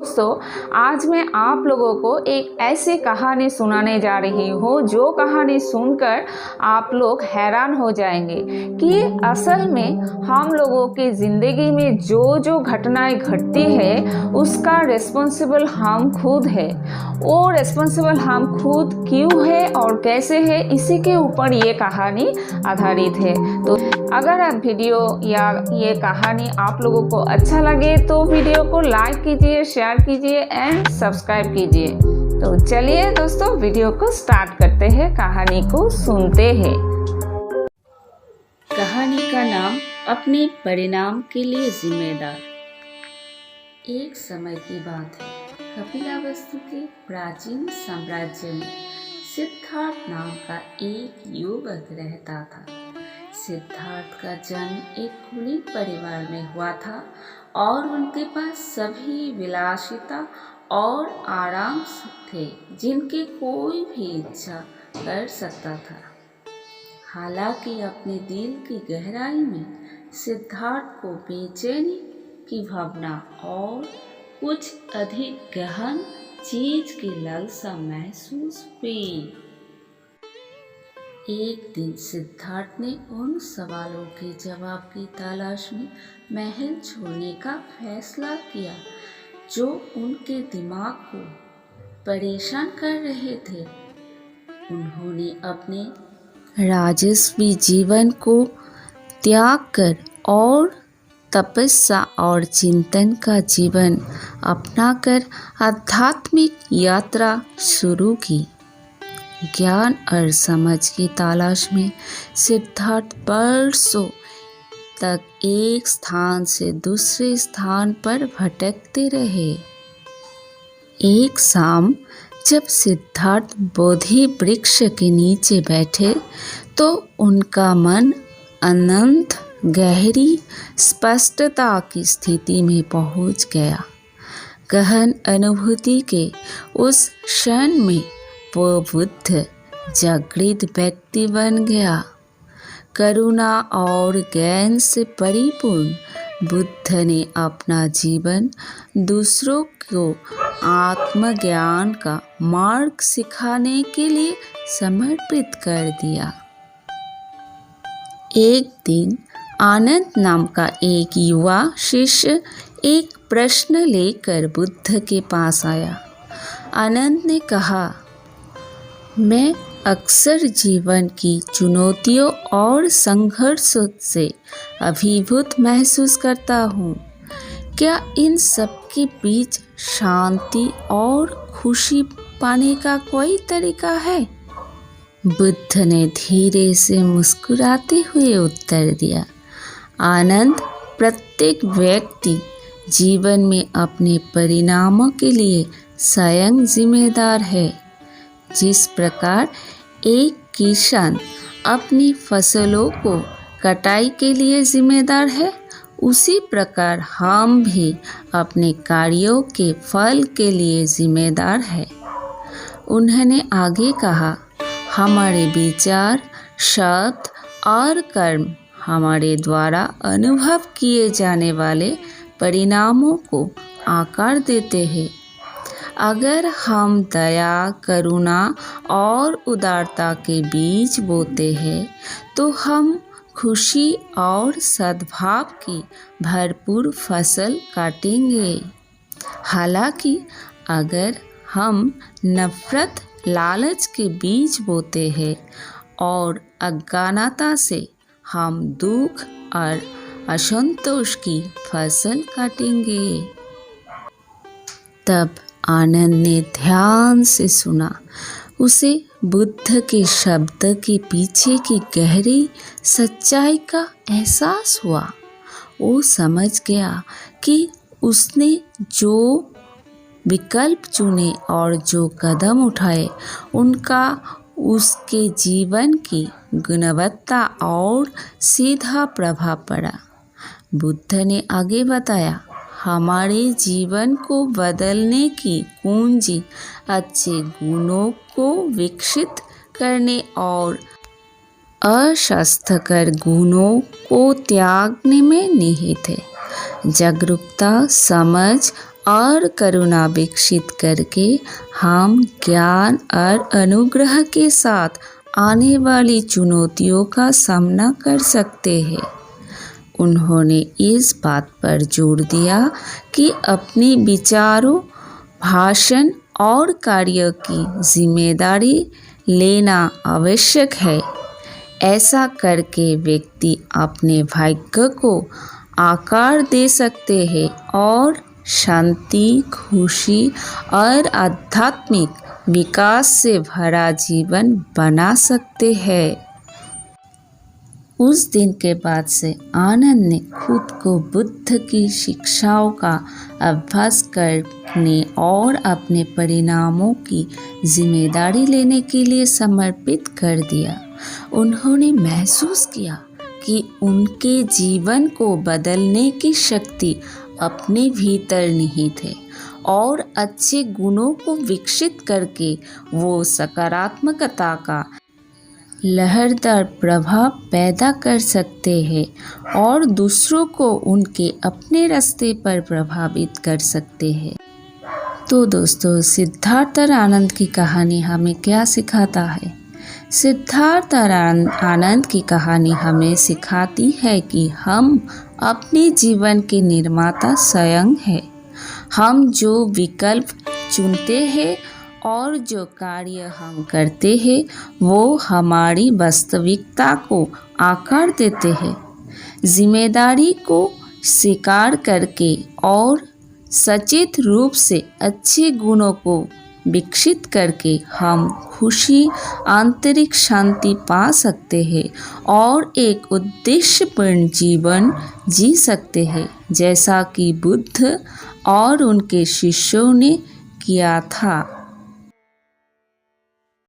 दोस्तों, आज मैं आप लोगों को एक ऐसी कहानी सुनाने जा रही हूँ जो कहानी सुनकर आप लोग हैरान हो जाएंगे कि असल में हम लोगों की ज़िंदगी में जो जो घटनाएं घटती है उसका रिस्पॉन्सिबल हम खुद है। वो रिस्पॉन्सिबल हम खुद क्यों है और कैसे है, इसी के ऊपर ये कहानी आधारित है। तो अगर आप वीडियो या ये कहानी आप लोगों को अच्छा लगे तो वीडियो को लाइक कीजिए, शेयर कीजिए एंड सब्सक्राइब कीजिए। तो चलिए दोस्तों, वीडियो को स्टार्ट करते हैं, कहानी को सुनते हैं। कहानी का नाम अपने परिणाम के लिए जिम्मेदार। एक समय की बात है, कपिलावस्तु के प्राचीन साम्राज्य में सिद्धार्थ नाम का एक युवक रहता था। सिद्धार्थ का जन्म एक कुलीन परिवार में हुआ था और उनके पास सभी विलासिता और आराम थे जिनके कोई भी इच्छा कर सकता था। हालांकि अपने दिल की गहराई में सिद्धार्थ को बेचैनी की भावना और कुछ अधिक गहन चीज की लालसा महसूस हुई। एक दिन सिद्धार्थ ने उन सवालों के जवाब की तलाश में महल छोड़ने का फैसला किया जो उनके दिमाग को परेशान कर रहे थे। उन्होंने अपने राजस्वी जीवन को त्याग कर और तपस्या और चिंतन का जीवन अपनाकर आध्यात्मिक यात्रा शुरू की। ज्ञान और समझ की तलाश में सिद्धार्थ बरसों तक एक स्थान से दूसरे स्थान पर भटकते रहे। एक शाम जब सिद्धार्थ बोधि वृक्ष के नीचे बैठे तो उनका मन अनंत गहरी स्पष्टता की स्थिति में पहुंच गया। गहन अनुभूति के उस क्षण में वो बुद्ध जागृत व्यक्ति बन गया। करुणा और ज्ञान से परिपूर्ण बुद्ध ने अपना जीवन दूसरों को आत्मज्ञान का मार्ग सिखाने के लिए समर्पित कर दिया। एक दिन आनंद नाम का एक युवा शिष्य एक प्रश्न लेकर बुद्ध के पास आया। आनंद ने कहा, मैं अक्सर जीवन की चुनौतियों और संघर्षों से अभिभूत महसूस करता हूँ। क्या इन सब के बीच शांति और खुशी पाने का कोई तरीका है? बुद्ध ने धीरे से मुस्कुराते हुए उत्तर दिया, आनंद, प्रत्येक व्यक्ति जीवन में अपने परिणामों के लिए स्वयं जिम्मेदार है। जिस प्रकार एक किसान अपनी फसलों को कटाई के लिए जिम्मेदार है, उसी प्रकार हम भी अपने कार्यों के फल के लिए जिम्मेदार है। उन्होंने आगे कहा, हमारे विचार, शब्द और कर्म हमारे द्वारा अनुभव किए जाने वाले परिणामों को आकार देते हैं। अगर हम दया, करुणा और उदारता के बीज बोते हैं तो हम खुशी और सद्भाव की भरपूर फसल काटेंगे। हालांकि अगर हम नफरत, लालच के बीज बोते हैं और अज्ञानता से हम दुख और असंतोष की फसल काटेंगे। तब आनंद ने ध्यान से सुना। उसे बुद्ध के शब्द के पीछे की गहरी सच्चाई का एहसास हुआ। वो समझ गया कि उसने जो विकल्प चुने और जो कदम उठाए उनका उसके जीवन की गुणवत्ता और सीधा प्रभाव पड़ा। बुद्ध ने आगे बताया, हमारे जीवन को बदलने की कुंजी अच्छे गुणों को विकसित करने और अस्वास्थ्यकर गुणों को त्यागने में निहित है। जागरूकता, समझ और करुणा विकसित करके हम ज्ञान और अनुग्रह के साथ आने वाली चुनौतियों का सामना कर सकते हैं। उन्होंने इस बात पर जोर दिया कि अपने विचारों, भाषण और कार्य की जिम्मेदारी लेना आवश्यक है। ऐसा करके व्यक्ति अपने भाग्य को आकार दे सकते हैं और शांति, खुशी और आध्यात्मिक विकास से भरा जीवन बना सकते हैं। उस दिन के बाद से आनंद ने खुद को बुद्ध की शिक्षाओं का अभ्यास करने और अपने परिणामों की जिम्मेदारी लेने के लिए समर्पित कर दिया। उन्होंने महसूस किया कि उनके जीवन को बदलने की शक्ति अपने भीतर निहित है और अच्छे गुणों को विकसित करके वो सकारात्मकता का लहरदार प्रभाव पैदा कर सकते हैं और दूसरों को उनके अपने रास्ते पर प्रभावित कर सकते हैं। तो दोस्तों, सिद्धार्थ और आनंद की कहानी हमें क्या सिखाता है? सिद्धार्थ और आनंद की कहानी हमें सिखाती है कि हम अपने जीवन के निर्माता स्वयं हैं। हम जो विकल्प चुनते हैं और जो कार्य हम करते हैं वो हमारी वास्तविकता को आकार देते हैं। जिम्मेदारी को स्वीकार करके और सचेत रूप से अच्छे गुणों को विकसित करके हम खुशी, आंतरिक शांति पा सकते हैं और एक उद्देश्यपूर्ण जीवन जी सकते हैं, जैसा कि बुद्ध और उनके शिष्यों ने किया था।